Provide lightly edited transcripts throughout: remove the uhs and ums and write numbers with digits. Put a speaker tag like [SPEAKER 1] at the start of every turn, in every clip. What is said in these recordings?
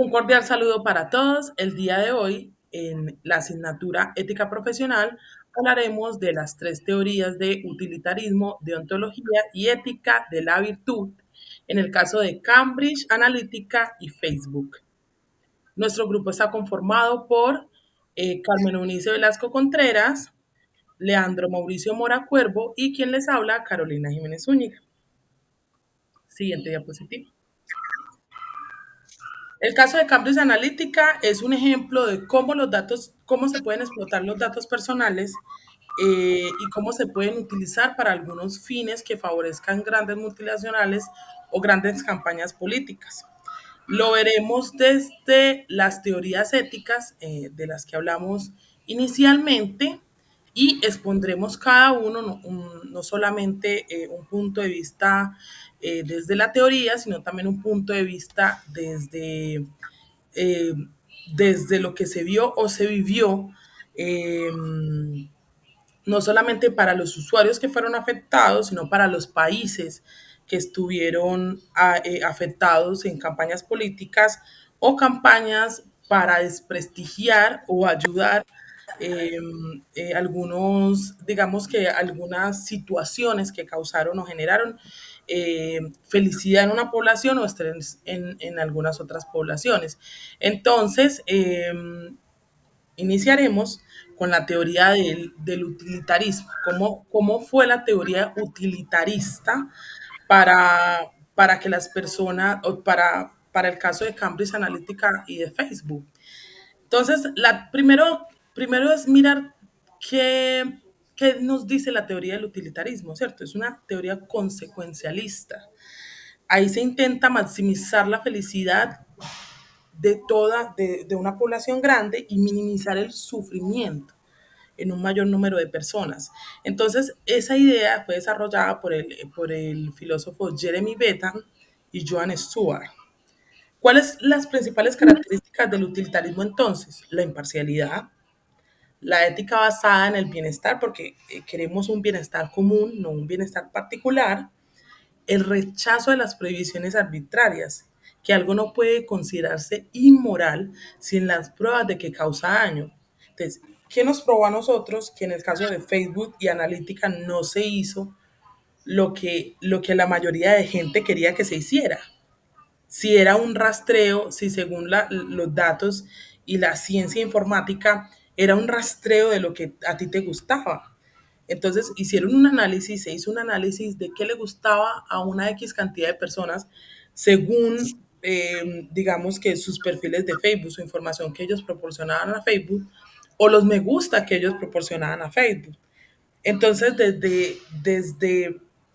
[SPEAKER 1] Un cordial saludo para todos. El día de hoy, en la asignatura Ética Profesional, hablaremos de las tres teorías de utilitarismo, deontología y ética de la virtud, en el caso de Cambridge Analytica y Facebook. Nuestro grupo está conformado por Carmen Eunice Velasco Contreras, Leandro Mauricio Mora Cuervo y quien les habla, Carolina Jiménez Zúñiga. Siguiente diapositiva. El caso de Cambridge Analytica es un ejemplo de cómo los datos, cómo se pueden explotar los datos personales y cómo se pueden utilizar para algunos fines que favorezcan grandes multinacionales o grandes campañas políticas. Lo veremos desde las teorías éticas de las que hablamos inicialmente y expondremos cada uno no solamente un punto de vista desde la teoría, sino también un punto de vista eh, desde lo que se vio o se vivió, eh, no solamente para los usuarios que fueron afectados, sino para los países que estuvieron afectados en campañas políticas o campañas para desprestigiar o ayudar eh, algunos, digamos que algunas situaciones que causaron o generaron felicidad en una población o estrés en algunas otras poblaciones. Entonces, iniciaremos con la teoría del utilitarismo. ¿Cómo fue la teoría utilitarista para que las personas, o para el caso de Cambridge Analytica y de Facebook? Entonces, primero es mirar qué, qué nos dice la teoría del utilitarismo, ¿cierto? Es una teoría consecuencialista. Ahí se intenta maximizar la felicidad de una población grande y minimizar el sufrimiento en un mayor número de personas. Entonces, esa idea fue desarrollada por el filósofo Jeremy Bentham y Joan Stewart. ¿Cuáles son las principales características del utilitarismo entonces? La imparcialidad, la ética basada en el bienestar, porque queremos un bienestar común, no un bienestar particular, el rechazo de las prohibiciones arbitrarias, que algo no puede considerarse inmoral sin las pruebas de que causa daño. Entonces, ¿qué nos probó a nosotros que en el caso de Facebook y Analítica no se hizo lo que la mayoría de gente quería que se hiciera? Si era un rastreo, si según los datos y la ciencia informática era un rastreo de lo que a ti te gustaba. Entonces hicieron un análisis, se hizo un análisis de qué le gustaba a una X cantidad de personas según, digamos que sus perfiles de Facebook, su información que ellos proporcionaban a Facebook o los me gusta que ellos proporcionaban a Facebook. Entonces,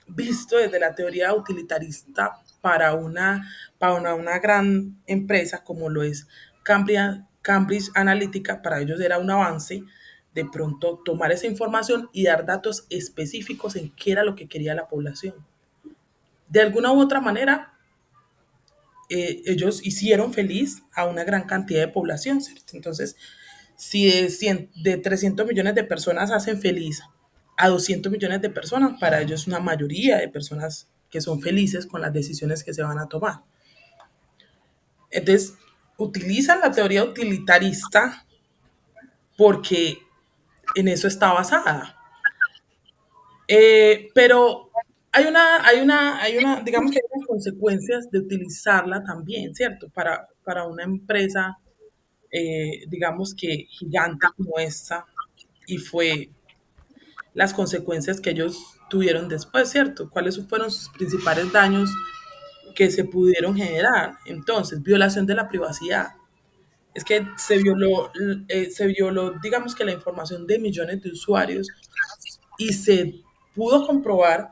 [SPEAKER 1] visto desde la teoría utilitarista para una gran empresa como lo es Cambridge Analytica, para ellos era un avance de pronto tomar esa información y dar datos específicos en qué era lo que quería la población. De alguna u otra manera, ellos hicieron feliz a una gran cantidad de población, ¿cierto? Entonces, si de 300 millones de personas hacen feliz a 200 millones de personas, para ellos una mayoría de personas que son felices con las decisiones que se van a tomar. Entonces, utilizan la teoría utilitarista porque en eso está basada. Pero digamos que hay unas consecuencias de utilizarla también, ¿cierto? Para una empresa, digamos que gigante como esta, y fue las consecuencias que ellos tuvieron después, ¿cierto? ¿Cuáles fueron sus principales daños que se pudieron generar? Entonces, violación de la privacidad. Es que se violó, digamos que la información de millones de usuarios y se pudo comprobar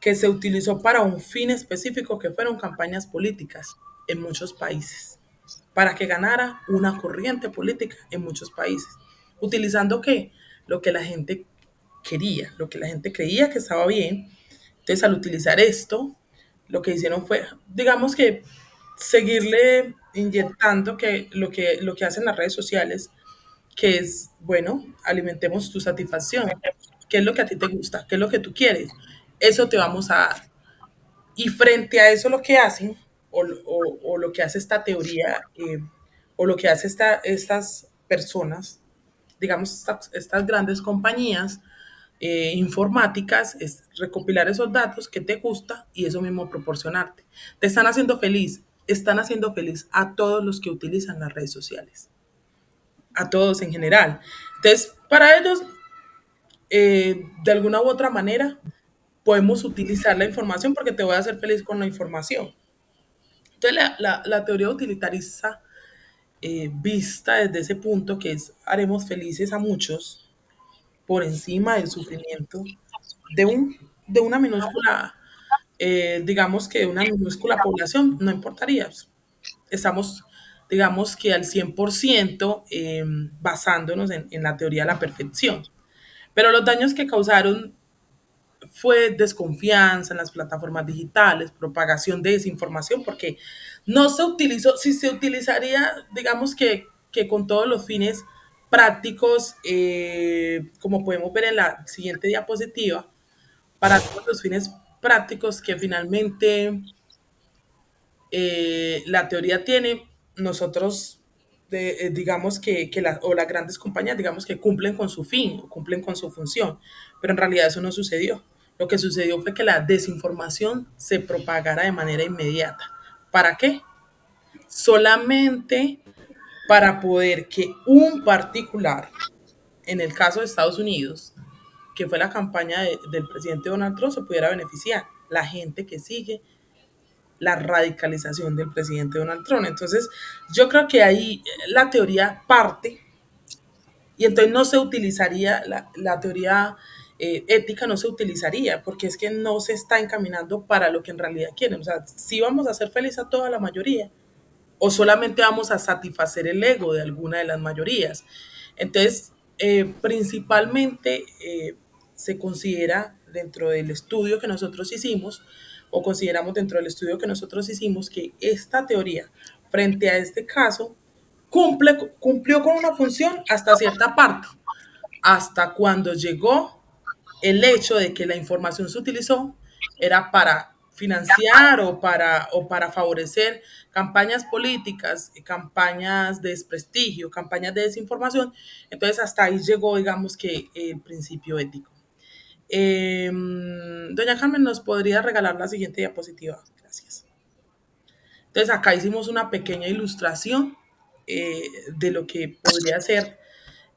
[SPEAKER 1] que se utilizó para un fin específico que fueron campañas políticas en muchos países, para que ganara una corriente política en muchos países. ¿Utilizando qué? Lo que la gente quería, lo que la gente creía que estaba bien. Entonces, al utilizar esto, lo que hicieron fue, digamos que, seguirle inyectando lo que hacen las redes sociales, que es, bueno, alimentemos tu satisfacción. ¿Qué es lo que a ti te gusta? ¿Qué es lo que tú quieres? Eso te vamos a dar. Y frente a eso lo que hacen o lo que hace esta teoría, o lo que hace estas personas, digamos, estas grandes compañías informáticas, es recopilar esos datos que te gusta y eso mismo proporcionarte. Te están haciendo feliz a todos los que utilizan las redes sociales, a todos en general. Entonces, para ellos, de alguna u otra manera, podemos utilizar la información porque te voy a hacer feliz con la información. Entonces, la teoría utilitarista, vista desde ese punto que es haremos felices a muchos por encima del sufrimiento de, de una minúscula, digamos que de una minúscula población, no importaría. Estamos, digamos que al 100% basándonos en la teoría de la perfección. Pero los daños que causaron fue desconfianza en las plataformas digitales, propagación de desinformación, porque no se utilizó, si se utilizaría, digamos que con todos los fines prácticos, como podemos ver en la siguiente diapositiva, para todos los fines prácticos que finalmente la teoría tiene, nosotros digamos o las grandes compañías, digamos que cumplen con su fin, o cumplen con su función, pero en realidad eso no sucedió. Lo que sucedió fue que la desinformación se propagara de manera inmediata. ¿Para qué? Solamente para poder que un particular, en el caso de Estados Unidos, que fue la campaña del presidente Donald Trump, se pudiera beneficiar. La gente que sigue la radicalización del presidente Donald Trump. Entonces, yo creo que ahí la teoría parte y entonces no se utilizaría, la teoría ética no se utilizaría, porque es que no se está encaminando para lo que en realidad quieren. O sea, si vamos a hacer feliz a toda la mayoría, o solamente vamos a satisfacer el ego de alguna de las mayorías. Entonces, principalmente se considera dentro del estudio que nosotros hicimos, o consideramos dentro del estudio que nosotros hicimos, que esta teoría, frente a este caso, cumplió con una función hasta cierta parte, hasta cuando llegó el hecho de que la información se utilizó era para financiar o para favorecer campañas políticas, campañas de desprestigio, campañas de desinformación. Entonces hasta ahí llegó, digamos que el principio ético. Doña Carmen, ¿nos podría regalar la siguiente diapositiva? Gracias. Entonces acá hicimos una pequeña ilustración de lo que podría ser,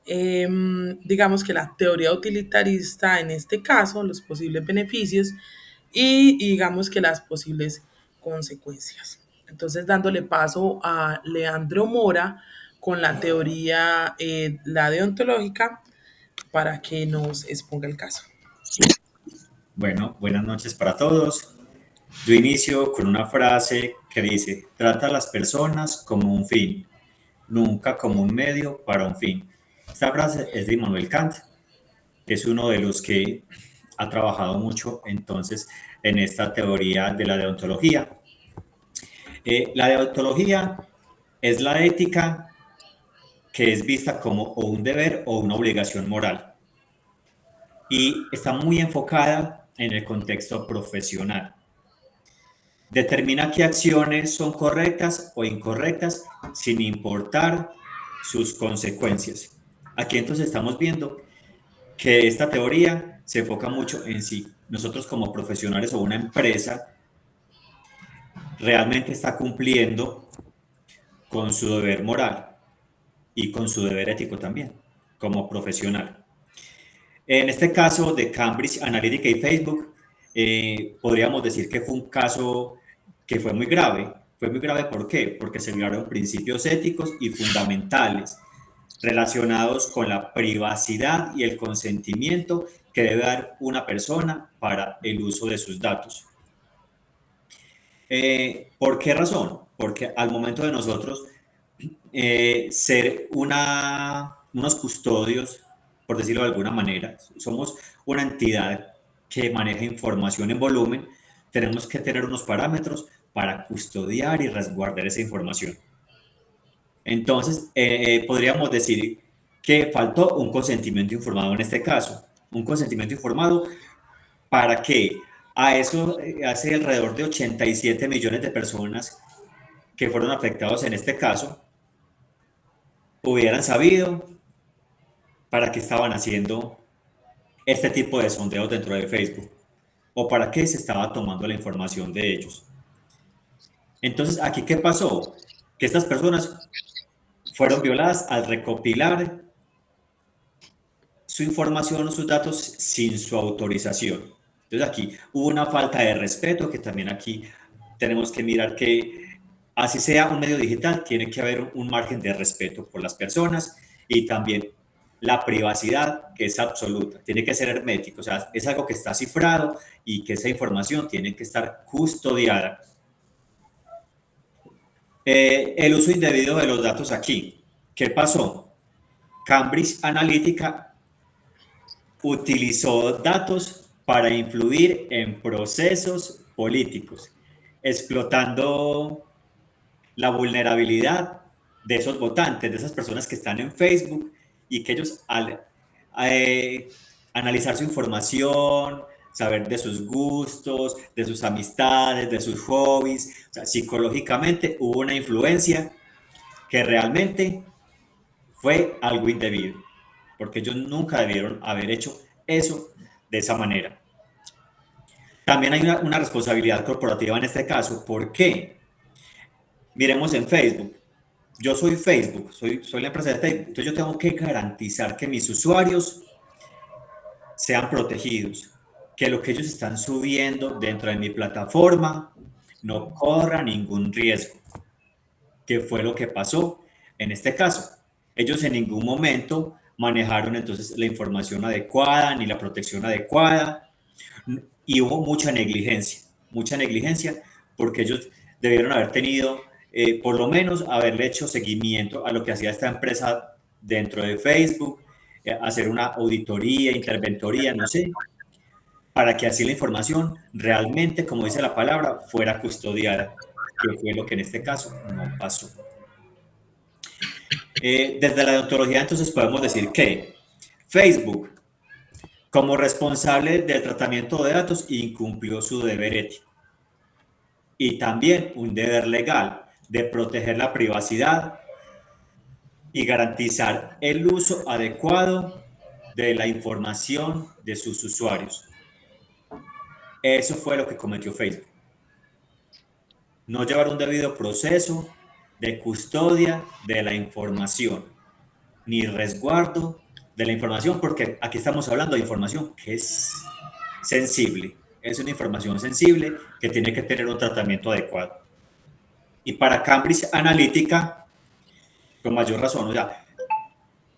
[SPEAKER 1] digamos que la teoría utilitarista en este caso, los posibles beneficios y digamos que las posibles consecuencias. Entonces, dándole paso a Leandro Mora con la teoría, la deontológica, para que nos exponga el caso.
[SPEAKER 2] Bueno, buenas noches para todos. Yo inicio con una frase que dice: trata a las personas como un fin, nunca como un medio para un fin. Esta frase es de Immanuel Kant, que es uno de los que ha trabajado mucho entonces en esta teoría de la deontología. La deontología es la ética que es vista como o un deber o una obligación moral y está muy enfocada en el contexto profesional. Determina qué acciones son correctas o incorrectas sin importar sus consecuencias. Aquí entonces estamos viendo que esta teoría se enfoca mucho en si nosotros como profesionales o una empresa realmente está cumpliendo con su deber moral y con su deber ético también, como profesional. En este caso de Cambridge Analytica y Facebook, podríamos decir que fue un caso que fue muy grave. Fue muy grave, ¿por qué? Porque se violaron principios éticos y fundamentales relacionados con la privacidad y el consentimiento que debe dar una persona para el uso de sus datos. ¿Por qué razón? Porque al momento de nosotros ser unos custodios, por decirlo de alguna manera, somos una entidad que maneja información en volumen, tenemos que tener unos parámetros para custodiar y resguardar esa información. Entonces, podríamos decir que faltó un consentimiento informado en este caso. Un consentimiento informado para que a eso, hace alrededor de 87 millones de personas que fueron afectados en este caso hubieran sabido para qué estaban haciendo este tipo de sondeos dentro de Facebook o para qué se estaba tomando la información de ellos. Entonces, ¿aquí qué pasó? Que estas personas fueron violadas al recopilar su información o sus datos sin su autorización. Entonces aquí hubo una falta de respeto que también aquí tenemos que mirar que así sea un medio digital, tiene que haber un margen de respeto por las personas y también la privacidad que es absoluta, tiene que ser hermético, o sea, es algo que está cifrado y que esa información tiene que estar custodiada. El uso indebido de los datos aquí. ¿Qué pasó? Cambridge Analytica utilizó datos para influir en procesos políticos, explotando la vulnerabilidad de esos votantes, de esas personas que están en Facebook y que ellos al analizar su información, saber de sus gustos, de sus amistades, de sus hobbies, o sea, psicológicamente hubo una influencia que realmente fue algo indebido, porque ellos nunca debieron haber hecho eso de esa manera. También hay una responsabilidad corporativa en este caso. ¿Por qué? Miremos en Facebook. Yo soy Facebook, soy la empresa de Facebook, entonces yo tengo que garantizar que mis usuarios sean protegidos, que lo que ellos están subiendo dentro de mi plataforma no corra ningún riesgo, que fue lo que pasó en este caso. Ellos en ningún momento manejaron entonces la información adecuada ni la protección adecuada y hubo mucha negligencia porque ellos debieron haber tenido, por lo menos, haberle hecho seguimiento a lo que hacía esta empresa dentro de Facebook, hacer una auditoría, interventoría, no sé, para que así la información realmente, como dice la palabra, fuera custodiada, que fue lo que en este caso no pasó. Desde la deontología entonces podemos decir que Facebook, como responsable del tratamiento de datos, incumplió su deber ético y también un deber legal de proteger la privacidad y garantizar el uso adecuado de la información de sus usuarios. Eso fue lo que cometió Facebook. No llevar un debido proceso de custodia de la información, ni resguardo de la información, porque aquí estamos hablando de información que es sensible. Es una información sensible que tiene que tener un tratamiento adecuado. Y para Cambridge Analytica, con mayor razón, o sea,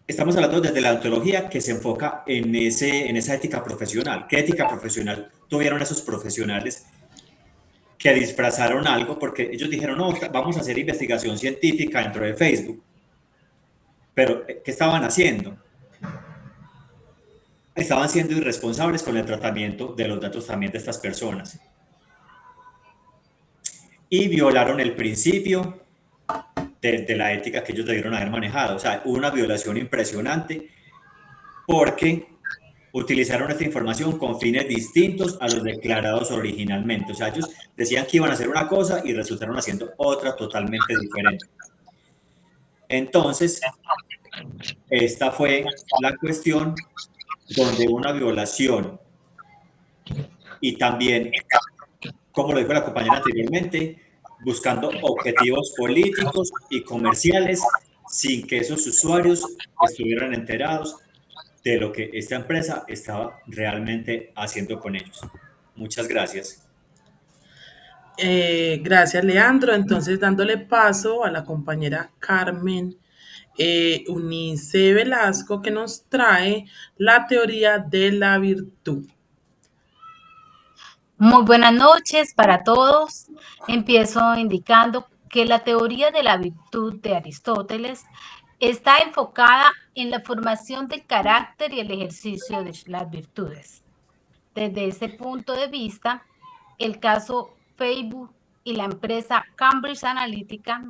[SPEAKER 2] estamos hablando desde la ontología que se enfoca en esa ética profesional. ¿Qué ética profesional tuvieron esos profesionales que disfrazaron algo? Porque ellos dijeron, no, vamos a hacer investigación científica dentro de Facebook. Pero, ¿qué estaban haciendo? Estaban siendo irresponsables con el tratamiento de los datos también de estas personas. Y violaron el principio de la ética que ellos debieron haber manejado. O sea, hubo una violación impresionante porque utilizaron esta información con fines distintos a los declarados originalmente. O sea, ellos decían que iban a hacer una cosa y resultaron haciendo otra totalmente diferente. Entonces, esta fue la cuestión donde una violación y también, como lo dijo la compañera anteriormente, buscando objetivos políticos y comerciales sin que esos usuarios estuvieran enterados de lo que esta empresa estaba realmente haciendo con ellos. Muchas gracias.
[SPEAKER 1] Gracias, Leandro. Entonces, dándole paso a la compañera Carmen Unice Velasco, que nos trae la teoría de la virtud.
[SPEAKER 3] Muy buenas noches para todos. Empiezo indicando que la teoría de la virtud de Aristóteles está enfocada en la formación del carácter y el ejercicio de las virtudes. Desde ese punto de vista, el caso Facebook y la empresa Cambridge Analytica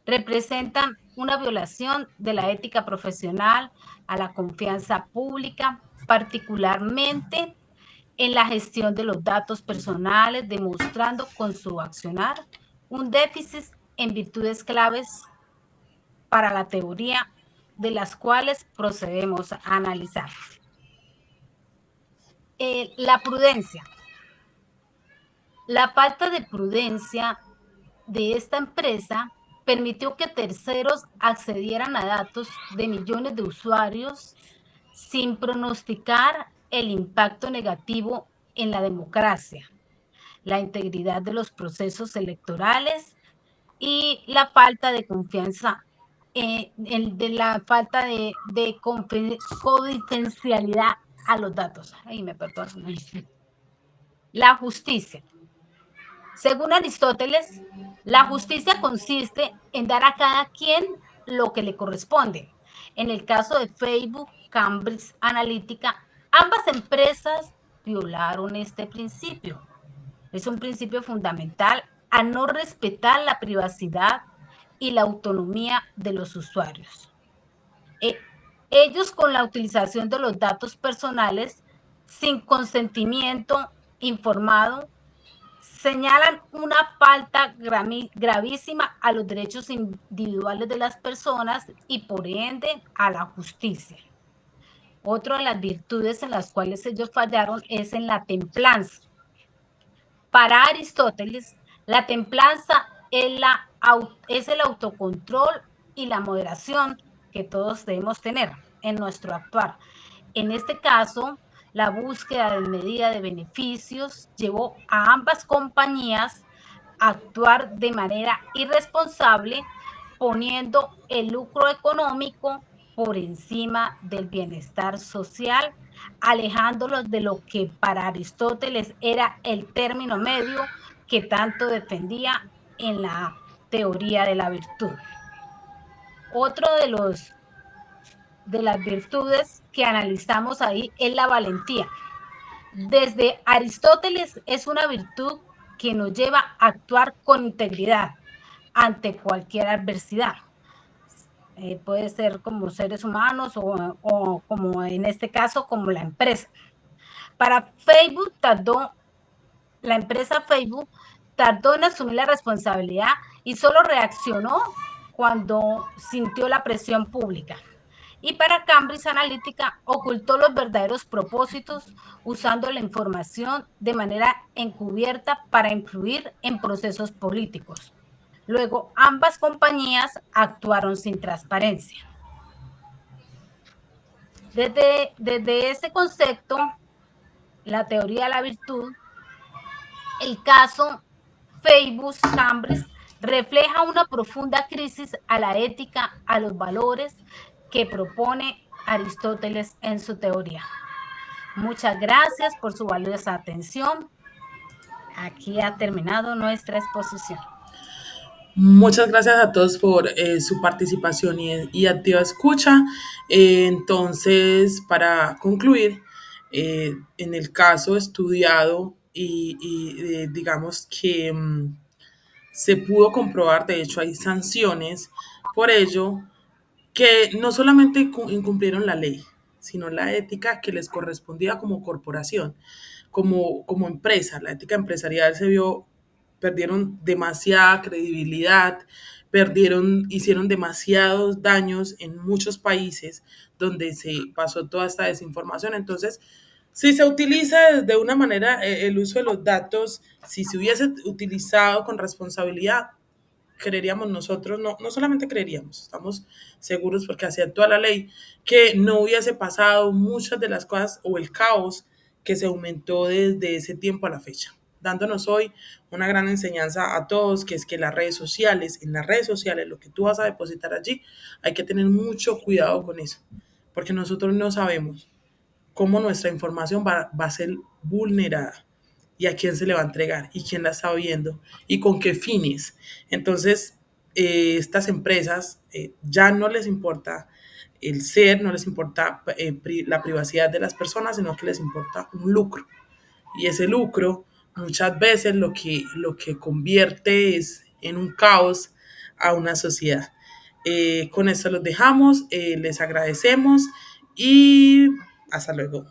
[SPEAKER 3] representan una violación de la ética profesional a la confianza pública, particularmente en la gestión de los datos personales, demostrando con su accionar un déficit en virtudes claves para la teoría de las cuales procedemos a analizar. La prudencia. La falta de prudencia de esta empresa permitió que terceros accedieran a datos de millones de usuarios sin pronosticar el impacto negativo en la democracia, la integridad de los procesos electorales y la falta de confianza, de la falta de confidencialidad a los datos. Ay, me perdono. La justicia. Según Aristóteles, la justicia consiste en dar a cada quien lo que le corresponde. En el caso de Facebook, Cambridge Analytica, ambas empresas violaron este principio. Es un principio fundamental a no respetar la privacidad y la autonomía de los usuarios. Ellos, con la utilización de los datos personales sin consentimiento informado, señalan una falta gravísima a los derechos individuales de las personas y por ende a la justicia. Otra de las virtudes en las cuales ellos fallaron es en la templanza. Para Aristóteles, la templanza es el autocontrol y la moderación que todos debemos tener en nuestro actuar. En este caso, la búsqueda desmedida de beneficios llevó a ambas compañías a actuar de manera irresponsable, poniendo el lucro económico por encima del bienestar social, alejándolos de lo que para Aristóteles era el término medio que tanto defendía en la teoría de la virtud. Otro de las virtudes que analizamos ahí es la valentía. Desde Aristóteles es una virtud que nos lleva a actuar con integridad ante cualquier adversidad. Puede ser como seres humanos o como en este caso como la empresa. Para Facebook la empresa Facebook tardó en asumir la responsabilidad y solo reaccionó cuando sintió la presión pública. Y para Cambridge Analytica ocultó los verdaderos propósitos usando la información de manera encubierta para influir en procesos políticos. Luego, ambas compañías actuaron sin transparencia. Desde ese concepto, la teoría de la virtud, el caso Facebook-Cambridge refleja una profunda crisis a la ética, a los valores que propone Aristóteles en su teoría. Muchas gracias por su valiosa atención. Aquí ha terminado nuestra exposición.
[SPEAKER 1] Muchas gracias a todos por su participación y activa escucha. Entonces, para concluir, en el caso estudiado y digamos que se pudo comprobar, de hecho hay sanciones por ello, que no solamente incumplieron la ley, sino la ética que les correspondía como corporación, como empresa. La ética empresarial perdieron demasiada credibilidad, hicieron demasiados daños en muchos países donde se pasó toda esta desinformación. Entonces, si se utiliza de una manera el uso de los datos, si se hubiese utilizado con responsabilidad, creeríamos nosotros, no solamente creeríamos, estamos seguros porque así actúa la ley, que no hubiese pasado muchas de las cosas o el caos que se aumentó desde ese tiempo a la fecha, dándonos hoy una gran enseñanza a todos, que es que en las redes sociales, lo que tú vas a depositar allí, hay que tener mucho cuidado con eso, porque nosotros no sabemos cómo nuestra información va a ser vulnerada y a quién se le va a entregar y quién la está viendo y con qué fines. Entonces, estas empresas ya no les importa el ser, no les importa la privacidad de las personas, sino que les importa un lucro. Y ese lucro muchas veces lo que convierte es en un caos a una sociedad. Con esto los dejamos, les agradecemos y hasta luego.